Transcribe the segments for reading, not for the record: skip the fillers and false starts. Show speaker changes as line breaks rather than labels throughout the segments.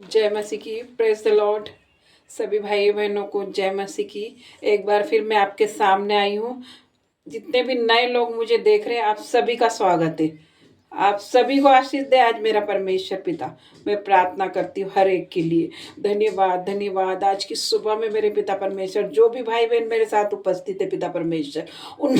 जय मसीह की। Praise the Lord. सभी भाई बहनों को जय मसीह की। एक बार फिर मैं आपके सामने आई हूँ। जितने भी नए लोग मुझे देख रहे हैं, आप सभी का स्वागत है। आप सभी को आशीष दे आज मेरा परमेश्वर पिता। मैं प्रार्थना करती हूँ हर एक के लिए। धन्यवाद धन्यवाद। आज की सुबह में मेरे पिता परमेश्वर, जो भी भाई बहन मेरे साथ उपस्थित है पिता परमेश्वर, उन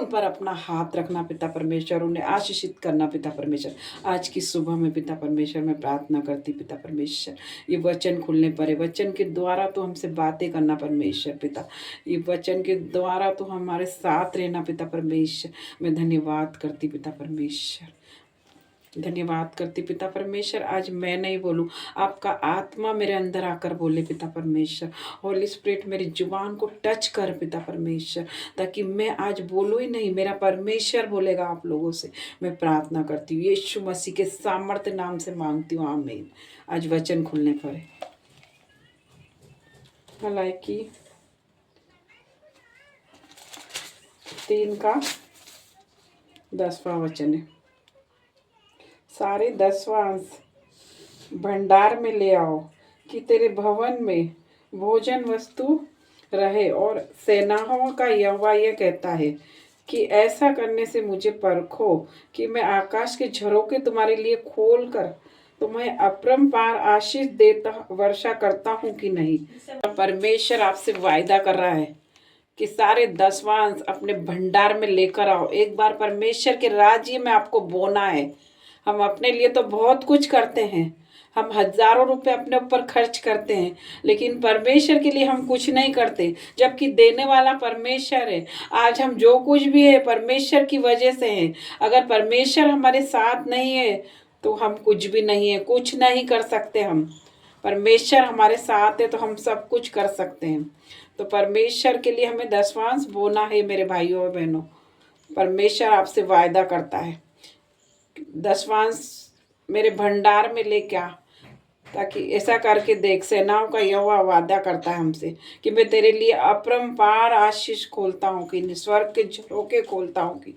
पर अपना हाथ रखना पिता परमेश्वर, उन्हें आशीषित करना पिता परमेश्वर। आज की सुबह में पिता परमेश्वर मैं प्रार्थना करती पिता परमेश्वर, ये वचन खुलने पर है। वचन के द्वारा तो हमसे बातें करना परमेश्वर पिता, ये वचन के द्वारा तो हमारे साथ रहना पिता परमेश्वर। मैं धन्यवाद करती पिता परमेश्वर, धन्यवाद करती पिता परमेश्वर। आज मैं नहीं बोलूं, आपका आत्मा मेरे अंदर आकर बोले पिता परमेश्वर। होली स्पिरिट मेरी जुबान को टच कर पिता परमेश्वर, ताकि मैं आज बोलूं ही नहीं, मेरा परमेश्वर बोलेगा आप लोगों से। मैं प्रार्थना करती हूँ यीशु मसीह के सामर्थ्य नाम से मांगती हूँ, आमीन। आज वचन खुलने पर है। मलाकी 3 का 10वां वचन है। सारे 10वां अंश भंडार में ले आओ, कि तेरे भवन में भोजन वस्तु रहे। और सेनाओं का यहोवा यह कहता है कि ऐसा करने से मुझे परखो, कि मैं आकाश के झरोखे तुम्हारे लिए खोल कर तुम्हें अपरंपार आशीष देता वर्षा करता हूँ कि नहीं। परमेश्वर आपसे वायदा कर रहा है कि सारे 10वां अंश अपने भंडार में लेकर आओ। एक बार परमेश्वर के राज्य में आपको बोना है। हम अपने लिए तो बहुत कुछ करते हैं, हम हजारों रुपए अपने ऊपर खर्च करते हैं, लेकिन परमेश्वर के लिए हम कुछ नहीं करते, जबकि देने वाला परमेश्वर है। आज हम जो कुछ भी है परमेश्वर की वजह से है। अगर परमेश्वर हमारे साथ नहीं है तो हम कुछ भी नहीं है, कुछ नहीं कर सकते। हम परमेश्वर हमारे साथ है तो हम सब कुछ कर सकते हैं। तो परमेश्वर के लिए हमें 10वां अंश बोना है मेरे भाइयों और बहनों। परमेश्वर आपसे वायदा करता है 10वां अंश मेरे भंडार में लेके आ, ताकि ऐसा करके देख। सेनाओं का यहोवा वादा करता है हमसे कि मैं तेरे लिए अपरंपार आशीष खोलता हूँ, कि स्वर्ग के झरोखे खोलता हूँ। कि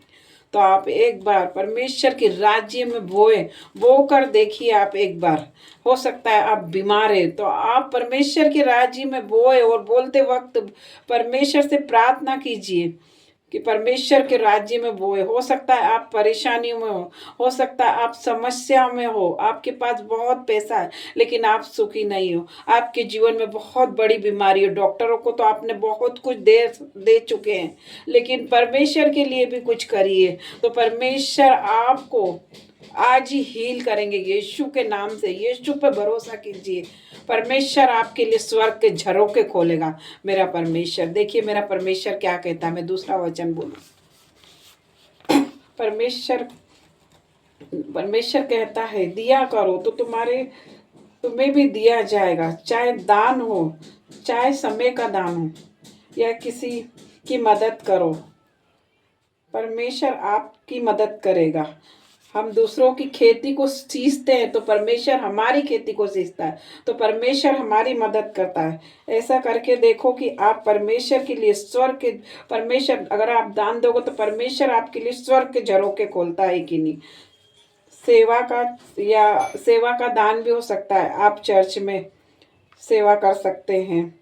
तो आप एक बार परमेश्वर के राज्य में बो कर देखिए। आप एक बार, हो सकता है आप बीमार है तो आप परमेश्वर के राज्य में बोए, और बोलते वक्त परमेश्वर से प्रार्थना कीजिए कि परमेश्वर के राज्य में बोए। हो सकता है आप परेशानियों में हो सकता है आप समस्या में हो, आपके पास बहुत पैसा है लेकिन आप सुखी नहीं हो, आपके जीवन में बहुत बड़ी बीमारी है, डॉक्टरों को तो आपने बहुत कुछ दे चुके हैं, लेकिन परमेश्वर के लिए भी कुछ करिए तो परमेश्वर आपको आज ही हील करेंगे यीशु के नाम से। यीशु पर भरोसा कीजिए, परमेश्वर आपके लिए स्वर्ग के झरोखे खोलेगा। मेरा परमेश्वर, देखिए मेरा परमेश्वर क्या कहता है। मैं दूसरा वचन बोलूं। परमेश्वर कहता है, दिया करो तो तुम्हें भी दिया जाएगा, चाहे दान हो, चाहे समय का दान हो, या किसी की मदद करो। परमेश्वर आपकी मदद करेगा। हम दूसरों की खेती को सींचते हैं तो परमेश्वर हमारी खेती को सींचता है, तो परमेश्वर हमारी मदद करता है। ऐसा करके देखो कि आप परमेश्वर के लिए स्वर्ग के, परमेश्वर अगर आप दान दोगे तो परमेश्वर आपके लिए स्वर्ग के झरोखे खोलता है कि नहीं। सेवा का दान भी हो सकता है। आप चर्च में सेवा कर सकते हैं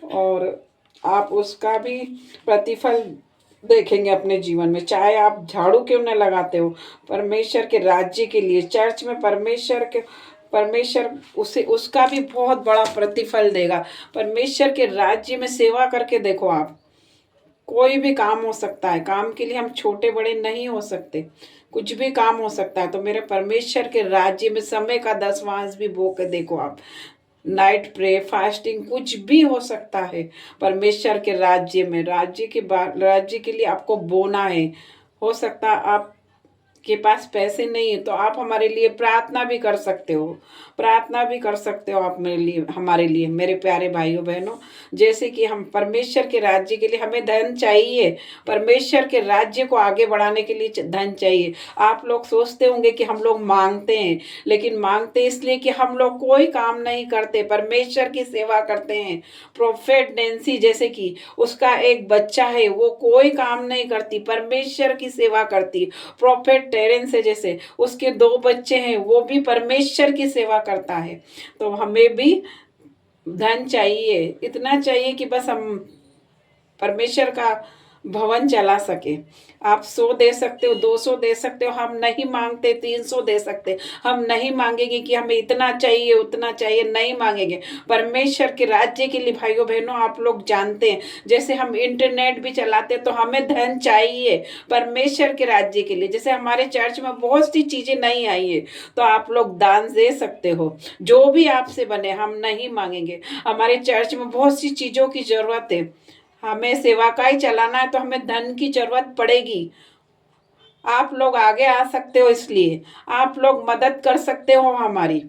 और आप उसका भी प्रतिफल देखेंगे अपने जीवन में। चाहे आप झाड़ू क्यों न लगाते हो, परमेश्वर के राज्य के लिए चर्च में परमेश्वर उसे उसका भी बहुत बड़ा प्रतिफल देगा। परमेश्वर के राज्य में सेवा करके देखो। आप कोई भी काम हो सकता है, काम के लिए हम छोटे बड़े नहीं हो सकते, कुछ भी काम हो सकता है। तो मेरे परमेश्वर के राज्य में समय का 10वां अंश भी बो के देखो। आप नाइट प्रे, फास्टिंग, कुछ भी हो सकता है। परमेश्वर के राज्य में, राज्य के लिए आपको बोना है। हो सकता है आप के पास पैसे नहीं है तो आप हमारे लिए प्रार्थना भी कर सकते हो, प्रार्थना भी कर सकते हो आप मेरे लिए, हमारे लिए। मेरे प्यारे भाइयों बहनों, जैसे कि हम परमेश्वर के राज्य के लिए हमें धन चाहिए, परमेश्वर के राज्य को आगे बढ़ाने के लिए धन चाहिए। आप लोग सोचते होंगे कि हम लोग मांगते हैं, लेकिन मांगते इसलिए कि हम लोग कोई काम नहीं करते, परमेश्वर की सेवा करते हैं। प्रोफेट नैन्सी जैसे कि उसका एक बच्चा है, वो कोई काम नहीं करती, परमेश्वर की सेवा करती। प्रोफेट टेरेंस है जैसे, उसके 2 बच्चे हैं, वो भी परमेश्वर की सेवा करता है। तो हमें भी धन चाहिए, इतना चाहिए कि बस हम परमेश्वर का भवन चला सके। आप 100 दे सकते हो, 200 दे सकते हो, हम नहीं मांगते 300 दे सकते। हम नहीं मांगेंगे कि हमें इतना चाहिए उतना चाहिए, नहीं मांगेंगे। परमेश्वर के राज्य के लिए भाइयों बहनों, आप लोग जानते हैं, जैसे हम इंटरनेट भी चलाते हैं तो हमें धन चाहिए परमेश्वर के राज्य के लिए। जैसे हमारे चर्च में बहुत सी चीजें नहीं आई है, तो आप लोग दान दे सकते हो, जो भी आपसे बने, हम नहीं मांगेंगे। हमारे चर्च में बहुत सी चीजों की जरूरत है, हमें सेवाकाई चलाना है तो हमें धन की जरूरत पड़ेगी। आप लोग आगे आ सकते हो, इसलिए आप लोग मदद कर सकते हो हमारी।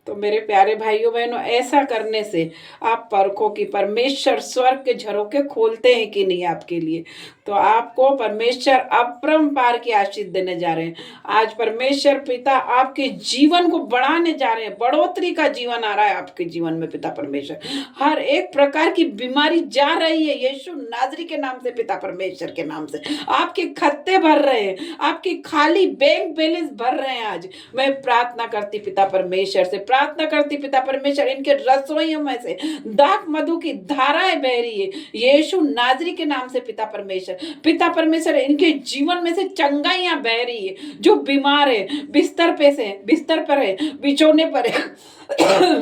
तो मेरे प्यारे भाइयों बहनों, ऐसा करने से आप परखो कि परमेश्वर स्वर्ग के झरोखे खोलते हैं कि नहीं आपके लिए। तो आपको परमेश्वर अपरंपार की आशीष देने जा रहे हैं। आज परमेश्वर पिता आपके जीवन को बढ़ाने जा रहे हैं, बढ़ोतरी का जीवन आ रहा है आपके जीवन में। पिता परमेश्वर हर एक प्रकार की बीमारी जा रही है यीशु नाजरी के नाम से। पिता परमेश्वर के नाम से आपके खत्ते भर रहे हैं, आपकी खाली बैंक बैलेंस भर रहे हैं। आज मैं प्रार्थना करती पिता परमेश्वर से, प्रार्थना करती पिता परमेश्वर, इनके रसोइयों में से दाख मधु की धाराएं बह रही है यीशु नाजरी के नाम से। पिता परमेश्वर, पिता परमेश्वर, इनके जीवन में से चंगाइयां बह रही है। जो बीमार है, बिस्तर पर है, बिछोने पर है,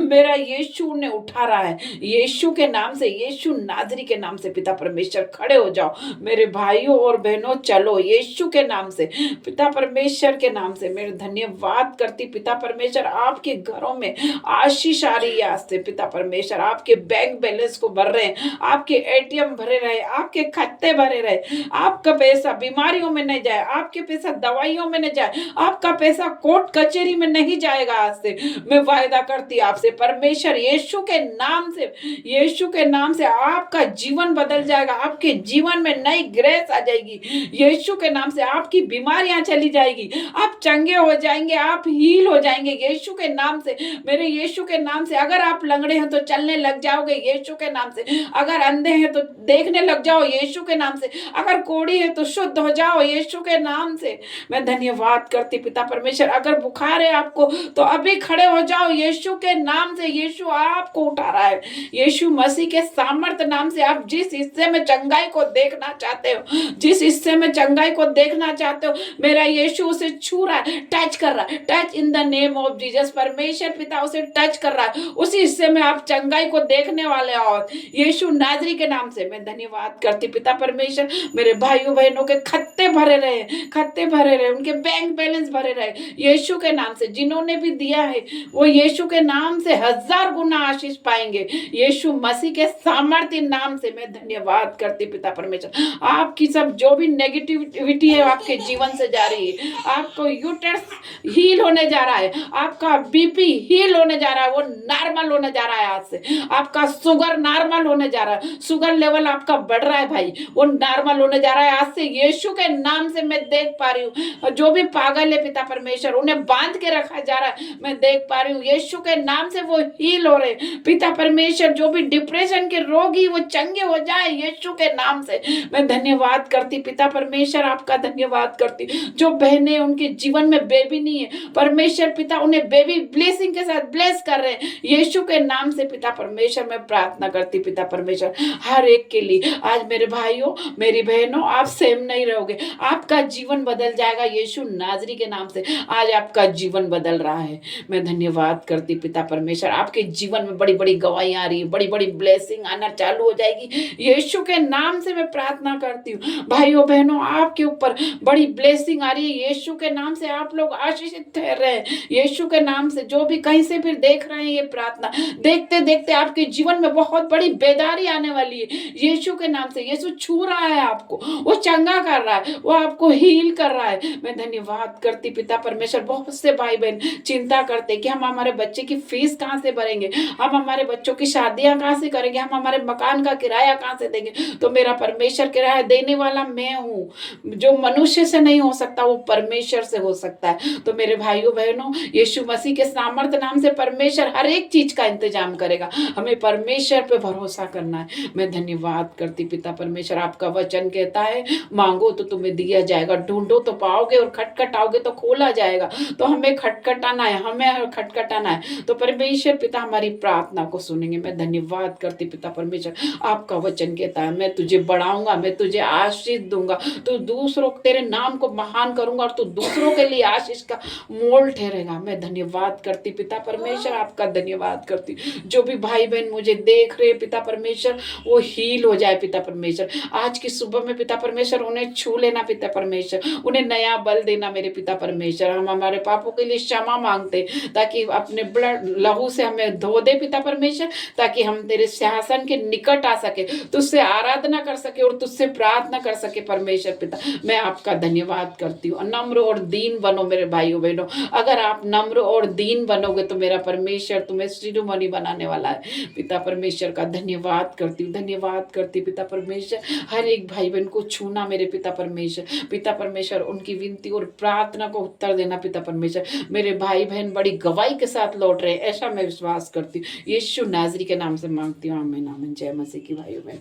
मेरा यीशु ने उठा रहा है यीशु के नाम से, यीशु नाजरी के नाम से। पिता परमेश्वर खड़े हो जाओ मेरे भाइयों और बहनों, चलो यीशु के नाम से, पिता परमेश्वर के नाम से। मेरे धन्यवाद करती पिता परमेश्वर, आपके घरों में आशीष आ रही है आज से। पिता परमेश्वर आपके बैंक बैलेंस को भर रहे हैं, आपके एटीएम भरे रहे, आपके खाते भरे रहे, आपका पैसा बीमारियों में नहीं जाए, आपके पैसा दवाइयों में नहीं जाए, आपका पैसा कोर्ट कचहरी में नहीं जाएगा। आज से मैं वायदा करती आपसे परमेश्वर यीशु के नाम से, यीशु के नाम से आपका जीवन बदल जाएगा, आपके जीवन में नई ग्रेस आ जाएगी। यीशु के नाम से आपकी बीमारियां चली जाएगी, आप चंगे हो जाएंगे, आप हील हो जाएंगे यीशु के नाम से। मेरे यीशु के नाम से अगर आप लंगड़े हैं तो चलने लग जाओगे यीशु के नाम से, अगर अंधे हैं तो देखने लग जाओ यीशु के नाम से, अगर कोढ़ी है तो शुद्ध हो जाओ यीशु के नाम से। मैं धन्यवाद करती पिता परमेश्वर, अगर बुखार है आपको तो अभी खड़े हो जाओ यीशु के नाम से। यीशु आपको उठा रहा है, यीशु मसीह के सामर्थ नाम से। आप जिस हिस्से में चंगाई को देखना चाहते हो, जिस हिस्से में चंगाई को देखना चाहते हो, मेरा यीशु उसे छू रहा है, टच कर रहा है, touch in the name of Jesus. परमेश्वर पिता उसे टच कर रहा है, उसी हिस्से में आप चंगाई को देखने वाले हो यीशु नाजरी के नाम से। मैं धन्यवाद करती पिता परमेश्वर, मेरे भाइयों बहनों के खत्ते भरे रहे, खत्ते भरे रहे, उनके बैंक बैलेंस भरे रहे यीशु के नाम से। जिन्होंने भी दिया है वो यीशु के नाम से 1000 गुना आशीष पाएंगे यीशु मसीह के सामर्थ्य नाम से। मैं धन्यवाद करती पिता परमेश्वर, आपकी सब जो भी नेगेटिविटी है आपके जीवन से जा रही है, आपको यूटरस हील होने जा रहा है, आपका बीपी हील होने जा रहा है, वो नॉर्मल होने जा रहा है आज से। आपका शुगर नॉर्मल होने जा रहा है, शुगर लेवल आपका बढ़ रहा है भाई, वो नॉर्मल होने जा रहा है आज से यीशु के नाम से। मैं देख पा रही हूँ जो भी पागल है पिता परमेश्वर, उन्हें बांध के रखा जा रहा है, मैं देख पा रही हूँ यीशु के नाम से वो हील हो रहे पिता परमेश्वर। जो भी डिप्रेशन के रोगी वो चंगे हो जाए यीशु के नाम से। मैं धन्यवाद करती पिता परमेश्वर, आपका धन्यवाद करती। जो बहनें उनके जीवन में बेबी नहीं है, परमेश्वर पिता उन्हें बेबी ब्लेसिंग के साथ ब्लेस कर रहे हैं यीशु के नाम से। पिता परमेश्वर मैं प्रार्थना करती पिता परमेश्वर हर एक के लिए। आज मेरे भाइयों मेरी बहनों, आप सेम नहीं रहोगे, आपका जीवन बदल जाएगा यीशु नाजरी के नाम से। आज आपका जीवन बदल रहा है। मैं धन्यवाद करती पिता परमेश्वर, आपके जीवन में बड़ी बड़ी गवाहियां आ रही है, बड़ी बड़ी ब्लेसिंग आना चालू हो जाएगी यीशु के नाम से। मैं प्रार्थना करती हूँ भाइयों बहनों, आपके ऊपर बड़ी ब्लेसिंग आ रही है यीशु के नाम से। आप लोग आशीषित ठहर रहे हैं यीशु के नाम से। जो भी कहीं से फिर देख रहे हैं ये प्रार्थना, देखते देखते आपके जीवन में बहुत बड़ी बेदारी आने वाली है यीशु के नाम से। यीशु छू रहा है आपको, वो चंगा कर रहा है, वो आपको हील कर रहा है। मैं धन्यवाद करती पिता परमेश्वर। बहुत से भाई बहन चिंता करते कि हम हमारे बच्चे की फीस कहाँ से भरेंगे, हम हमारे बच्चों की शादियां कहाँ से करेंगे, हम हमारे मकान का किराया कहाँ से देंगे। तो मेरा परमेश्वर किराया देने वाला मैं हूँ। जो मनुष्य से नहीं हो सकता वो परमेश्वर से हो सकता है। तो मेरे भाइयों बहनों, यीशु मसीह के सामर्थ के नाम से परमेश्वर हर एक चीज का इंतजाम करेगा। हमें परमेश्वर पे भरोसा करना है। मैं धन्यवाद करती पिता परमेश्वर, आपका वचन कहता है मांगो तो तुम्हें दिया जाएगा, ढूंढो तो पाओगे और खटखटाओगे तो खोला जाएगा। तो हमें खटखटाना है, हमें खटखटाना है। तो परमेश्वर पिता हमारी प्रार्थना को सुनेंगे। मैं धन्यवाद करती पिता परमेश्वर, आपका वचन कहता है मैं तुझे बढ़ाऊंगा, मैं तुझे आशीष दूंगा, तो दूसरों तेरे नाम को महान करूंगा और तू दूसरों के लिए आशीष का मोल ठहरेगा। मैं धन्यवाद करती पिता परमेश्वर, आपका धन्यवाद करती। जो भी भाई बहन मुझे देख रहे पिता परमेश्वर, वो हील हो जाए पिता परमेश्वर। आज की सुबह में पिता परमेश्वर उन्हें छू लेना पिता परमेश्वर, उन्हें नया बल देना मेरे पिता परमेश्वर। हम हमारे पापों के लिए क्षमा मांगते, ताकि अपने ब्लड लहू से हमें धो दे पिता परमेश्वर, ताकि हम तेरे सिंहासन के निकट आ सके, तुझसे आराधना कर सके और तुझसे प्रार्थना कर सके परमेश्वर पिता। मैं आपका धन्यवाद करती हूँ। नम्र और दीन बनो मेरे भाइयों बहनों। अगर आप नम्र और दीन बनोगे तो मेरा परमेश्वर तुम्हें शिरोमणि बनाने वाला है। पिता परमेश्वर का धन्यवाद करती हूँ, धन्यवाद करती पिता परमेश्वर। हर एक भाई बहन को छूना मेरे पिता परमेश्वर, पिता परमेश्वर उनकी विनती और प्रार्थना को उत्तर देना पिता परमेश्वर। मेरे भाई बहन बड़ी गवाही के साथ लौट रहे हैं, ऐसा मैं विश्वास करती हूँ। यीशु नाजरी के नाम से मांगती हूँ, आमीन आमीन। जय मसीह की भाइयों बहन।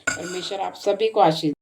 परमेश्वर आप सभी को आशीष